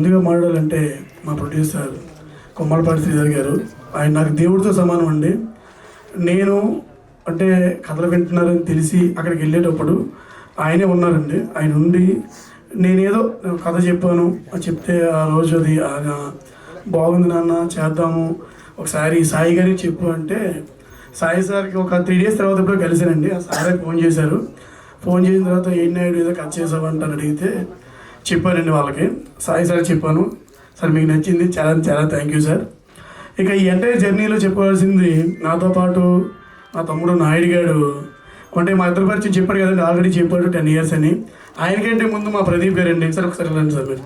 ముందుగా మాట్లాడాలంటే మా ప్రొడ్యూసర్ కొమ్మలపాటి శ్రీధర్ గారు. ఆయన నాకు దేవుడితో సమానం అండి. నేను అంటే కథలు వింటున్నారని తెలిసి అక్కడికి వెళ్ళేటప్పుడు ఆయనే ఉన్నారండి. ఆయన ఉండి నేనేదో కథ చెప్పాను చెప్తే ఆ రోజు అది బాగుంది నాన్న చేద్దాము ఒకసారి సాయి గారికి చెప్పు అంటే సాయి సార్కి ఒక 3 days తర్వాత ఎప్పుడో కలిసానండి. ఆ సార్ ఫోన్ చేశారు. ఫోన్ చేసిన తర్వాత నాయుడు ఏదో కథ చేసావంటని అడిగితే చెప్పానండి వాళ్ళకి. సాయి సార్ చెప్పాను, సార్ మీకు నచ్చింది, చాలా చాలా థ్యాంక్ యూ సార్. ఇక ఈ ఎంటైర్ జర్నీలో చెప్పవలసింది నాతో పాటు మా తమ్ముడు నాయుడు గారు అంటే మా ఇద్దరు పరిచయం చెప్పాడు కదండి, ఆల్రెడీ చెప్పాడు 10 years అని. ఆయనకంటే ముందు మా ప్రదీప్ గారు అండి. సార్ ఒకసారి రండి సార్ మీరు.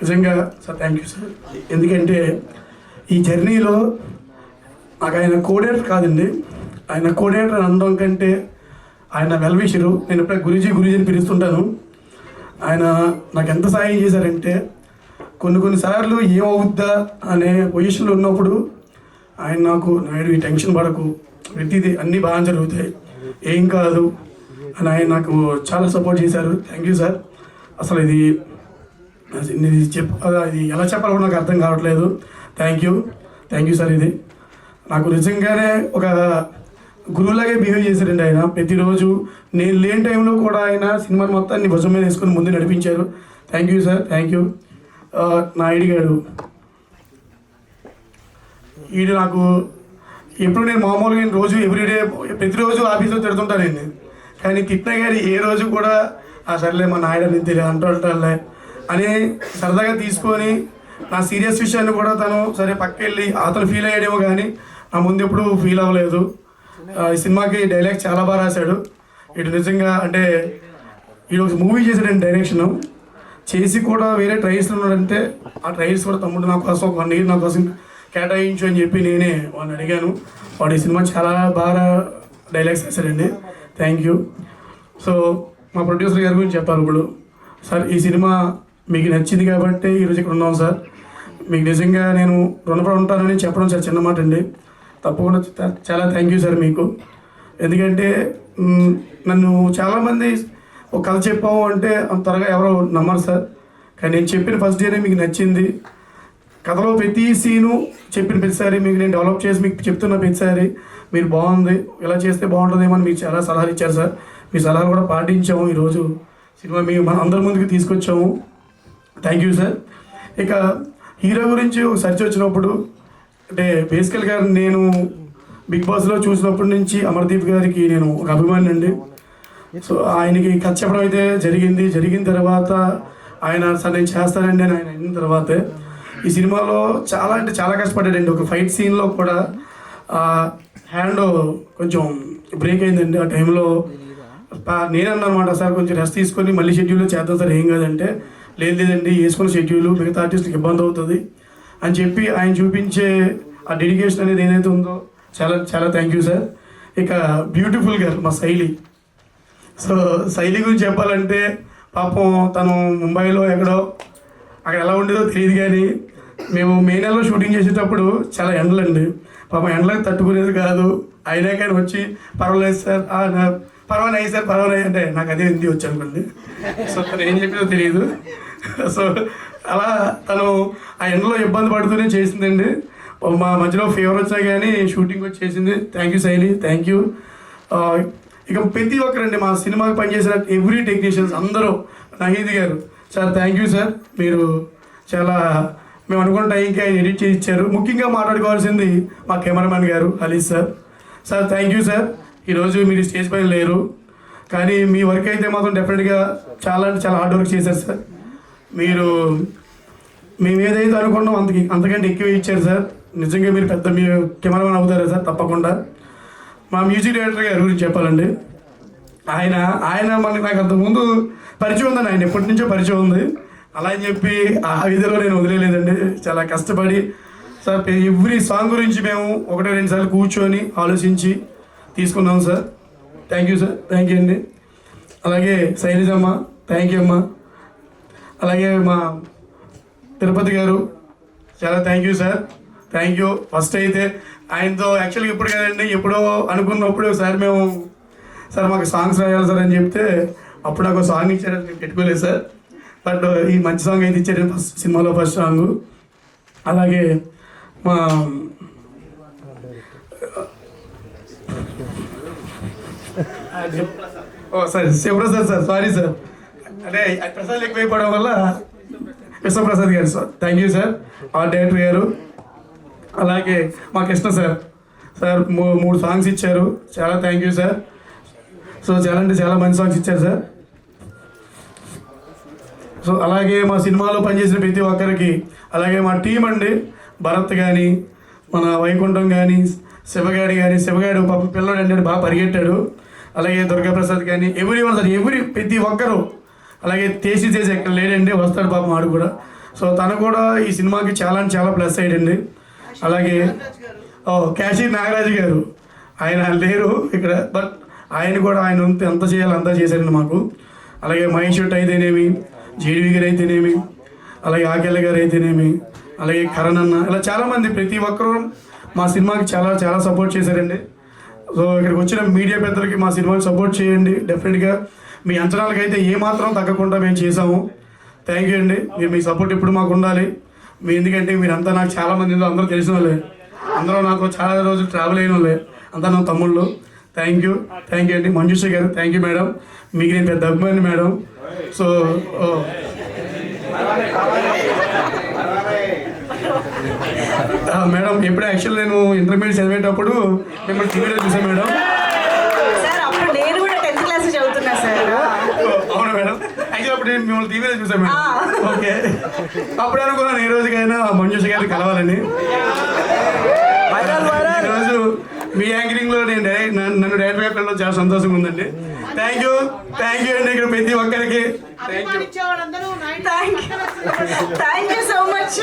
నిజంగా సార్ థ్యాంక్ యూ సార్. ఎందుకంటే ఈ జర్నీలో నాకు ఆయన కోడేటర్ కాదండి, ఆయన కోడేటర్ అనడం కంటే ఆయన వెల్విషరు. నేను ఎప్పుడైనా గురూజీ అని పిలుస్తుంటాను. ఆయన నాకు ఎంత సాయం చేశారంటే కొన్నిసార్లు ఏమవుద్దా అనే పొజిషన్లో ఉన్నప్పుడు ఆయన నాకు నాయుడు ఈ టెన్షన్ పడకు, ప్రతిదీ అన్నీ బాగా జరుగుతాయి, ఏం కాదు అని ఆయన నాకు చాలా సపోర్ట్ చేశారు. Thank you sir. అసలు ఇది ఎలా చెప్పాలో కూడా నాకు అర్థం కావట్లేదు. Thank you sir. ఇది నాకు నిజంగానే ఒక గురువులాగే బిహేవ్ చేశారండి ఆయన. ప్రతిరోజు నేను లేని టైంలో కూడా ఆయన సినిమా మొత్తాన్ని భుజం మీద వేసుకొని ముందు నడిపించారు. Thank you sir. Thank you. Naidu గారు ఈడు నాకు ఎప్పుడు నేను మామూలుగా రోజు ఎవ్రీడే ప్రతిరోజు ఆఫీస్లో తిడుతుంటానండి, కానీ తిట్టిన గారి ఏ రోజు కూడా సర్లే మా నాయుడు అని తెలియదు అంటుంటానులే అని సరదాగా తీసుకొని నా సీరియస్ విషయాన్ని కూడా తను సరే పక్క వెళ్ళి అతను ఫీల్ అయ్యాడేమో కానీ నా ముందు ఎప్పుడు ఫీల్ అవ్వలేదు. ఈ సినిమాకి డైలాగ్ చాలా బాగా రాశాడు. ఇటు నిజంగా అంటే ఈడు ఒక మూవీ చేశాడండి, డైరెక్షన్ చేసి కూడా వేరే ట్రైల్స్లో ఉన్నాడంటే ఆ ట్రైల్స్ కూడా తమ్ముడు నా కోసం 1 year నా కోసం కేటాయించు అని చెప్పి నేనే వాళ్ళని అడిగాను. వాడు ఈ సినిమా చాలా బాగా డైలాగ్స్ వేశాడండి. Thank you. సో మా ప్రొడ్యూసర్ గారి గురించి చెప్పాలి ఇప్పుడు. సార్ ఈ సినిమా మీకు నచ్చింది కాబట్టి ఈరోజు ఇక్కడ ఉన్నాం సార్. మీకు నిజంగా నేను రుణపడి ఉంటానని చెప్పడం చాలా చిన్న మాట అండి. తప్పకుండా చాలా థ్యాంక్ యూ సార్ మీకు. ఎందుకంటే నన్ను చాలామంది ఒక కథ చెప్పాము అంటే అంత త్వరగా ఎవరో నమ్మరు సార్, కానీ నేను చెప్పిన ఫస్ట్ డేనే మీకు నచ్చింది. కథలో ప్రతి సీను చెప్పిన ప్రతిసారి మీకు నేను డెవలప్ చేసి మీకు చెప్తున్న ప్రతిసారి మీరు బాగుంది, ఇలా చేస్తే బాగుంటుందేమో అని మీకు చాలా సలహాలు ఇచ్చారు సార్. మీ సలహాలు కూడా పాటించాము. ఈరోజు సినిమా మన అందరి ముందుకు తీసుకొచ్చాము. Thank you sir. ఇక హీరో గురించి ఒక సెర్చ్ వచ్చినప్పుడు అంటే బేసికల్గా నేను బిగ్ బాస్లో చూసినప్పటి నుంచి అమర్దీప్ గారికి నేను ఒక అభిమాని అండి. సో ఆయనకి కథ చెప్పడం అయితే జరిగిన తర్వాత ఆయన సార్ నేను చేస్తానండి అని ఆయన అయిన తర్వాతే ఈ సినిమాలో చాలా అంటే చాలా కష్టపడ్డాడండి. ఒక ఫైట్ సీన్లో కూడా హ్యాండ్ కొంచెం బ్రేక్ అయిందండి. ఆ టైంలో నేనన్నా అనమాట, సార్ కొంచెం రెస్ట్ తీసుకొని మళ్ళీ షెడ్యూల్లో చేద్దాం సార్, ఏం కాదంటే లేదండి వేసుకున్న షెడ్యూల్ మిగతా ఆర్టిస్ట్కి ఇబ్బంది అవుతుంది అని చెప్పి ఆయన చూపించే ఆ డెడికేషన్ అనేది ఏదైతే ఉందో చాలా చాలా థ్యాంక్ యూ సార్. ఇక బ్యూటిఫుల్ గారు మా శైలి. సో శైలి గురించి చెప్పాలంటే పాపం తను ముంబైలో ఎక్కడో అక్కడ ఎలా ఉండేదో తెలియదు, కానీ మేము మే నెలలో షూటింగ్ చేసేటప్పుడు చాలా ఎండలండి. పాపం ఎండలకు తట్టుకునేది కాదు. అయినా కానీ వచ్చి పర్వాలేదు సార్, పర్వాలేదు సార్ పర్వాలేదు అంటే నాకు అదే హిందీ వచ్చి అనుకోండి. సో తను ఏం చెప్పినో తెలియదు. సో అలా తను ఆ ఎండలో ఇబ్బంది పడుతూనే చేసిందండి. మా మధ్యలో ఫీవర్ వచ్చినా కానీ షూటింగ్ వచ్చి చేసింది. థ్యాంక్ యూ శైలి, థ్యాంక్ యూ. ఇక ప్రతి ఒక్కరండి మా సినిమాకి పనిచేసిన ఎవ్రీ టెక్నీషియన్స్ అందరూ, నహీద్ గారు సార్ థ్యాంక్ యూ సార్. మీరు చాలా మేము అనుకున్న టైంకి ఆయన ఎడిట్ చేసి ఇచ్చారు. ముఖ్యంగా మాట్లాడుకోవాల్సింది మా కెమెరామెన్ గారు హలీజ్ సార్ థ్యాంక్ యూ సార్. ఈరోజు మీరు స్టేజ్ పైన లేరు, కానీ మీ వర్క్ అయితే మాత్రం డెఫినెట్గా చాలా అంటే చాలా హార్డ్ వర్క్ చేశారు సార్. మీరు మేము ఏదైతే అనుకున్నాం అంతకంటే ఎక్కువ ఇచ్చారు సార్. నిజంగా మీరు పెద్ద మీ కెమెరామెన్ అవుతారా సార్? తప్పకుండా. మా మ్యూజిక్ డైరెక్టర్ గారి గురించి చెప్పాలండి. ఆయన మనకి నాకు అంతకుముందు పరిచయం ఉందండి, ఆయన ఎప్పటి నుంచో పరిచయం ఉంది. అలా అని చెప్పి ఆ విధిలో నేను వదిలేదండి. చాలా కష్టపడి సార్ ఎవ్రీ సాంగ్ గురించి మేము 1-2 సార్లు కూర్చొని ఆలోచించి తీసుకున్నాం sir. Thank you sir, thank you అండి. అలాగే శైలజమ్మ థ్యాంక్ యూ అమ్మ. అలాగే మా తిరుపతి గారు చాలా thank you sir, thank you. First అయితే ఆయనతో యాక్చువల్గా ఎప్పుడు కదండి ఎప్పుడో అనుకున్నప్పుడు సార్ మాకు సాంగ్స్ రాయాలి సార్ అని చెప్తే అప్పుడు నాకు సాంగ్ ఇచ్చారని నేను పెట్టుకోలేదు సార్. బట్ ఈ మంచి సాంగ్ అయితే ఇచ్చారు ఫస్ట్ సినిమాలో ఫస్ట్ సాంగ్. అలాగే మా sir Shivaprasad sir, sorry sir, అంటే ప్రసాద్ ఎక్కువైపోవడం వల్ల విశ్వప్రసాద్ గారు sir, thank you sir, art director గారు. అలాగే మా కృష్ణ సార్, సార్ 3 సాంగ్స్ ఇచ్చారు, చాలా థ్యాంక్ యూ సార్. సో చాలా అంటే చాలా మంచి సాంగ్స్ ఇచ్చారు సార్. సో అలాగే మా సినిమాలో పనిచేసిన ప్రతి ఒక్కరికి, అలాగే మా టీం అండి, భరత్ కానీ, మన వైకుంఠం కానీ, శివగాడి పాపం పిల్లడు అంటే బాగా పరిగెట్టాడు. అలాగే దుర్గాప్రసాద్ కానీ, వన్ సార్, ప్రతి ఒక్కరు. అలాగే చేసి ఎక్కడ లేడండి, వస్తాడు పాపం ఆడు కూడా. సో తను కూడా ఈ సినిమాకి చాలా అంటే చాలా ప్లస్ అయ్యండి. అలాగే క్యాషియర్ నాగరాజు గారు, ఆయన లేరు ఇక్కడ, బట్ ఆయన కూడా ఆయన ఎంత చేయాలో అంతా చేశారండి మాకు. అలాగే మహేష్ అయితేనేమి, జేడీ గారు అయితేనేమి, అలాగే ఆకెళ్ళ గారు అయితేనేమి, అలాగే కరణ్ అన్న, ఇలా చాలామంది ప్రతి ఒక్కరూ మా సినిమాకి చాలా చాలా సపోర్ట్ చేశారండి. సో ఇక్కడికి వచ్చిన మీడియా పెద్దలకి మా సినిమాకి సపోర్ట్ చేయండి. డెఫినెట్గా మీ అంచనాలకైతే ఏమాత్రం తగ్గకుండా మేము చేసాము. థ్యాంక్ యూ అండి. మీ సపోర్ట్ ఇప్పుడు మాకు ఉండాలి. ఎందుకంటే మీరంతా నాకు చాలామంది అందరూ తెలిసిన వాళ్ళే, అందరూ నాకు చాలా రోజులు ట్రావెల్ అయిన వాళ్ళే, అంతా నా తమ్ముళ్ళు. థ్యాంక్ యూ అండి. మంజుష గారు, థ్యాంక్ యూ మేడం, మీకు నేను పెద్ద అభిమాని మేడం. సో మేడం, ఎప్పుడు యాక్చువల్ నేను ఇంటర్మీడియట్ చదివేటప్పుడు మిమ్మల్ని టీవీలో చూసాను మేడం. అవునా మేడం, అయితే అప్పుడు నేను మిమ్మల్ని టీవీలో చూసాను మేడం. ఓకే, అప్పుడు అనుకున్నాను ఏ రోజుకైనా మంజుష గారిని కలవాలని. ఈరోజు మీ యాంకరింగ్లో నన్ను డైరెక్ట్గా పిల్లలు చాలా సంతోషంగా ఉందండి. థ్యాంక్ యూ అండి. ఇక్కడ ప్రతి ఒక్కరికి థ్యాంక్ యూ సో మచ్.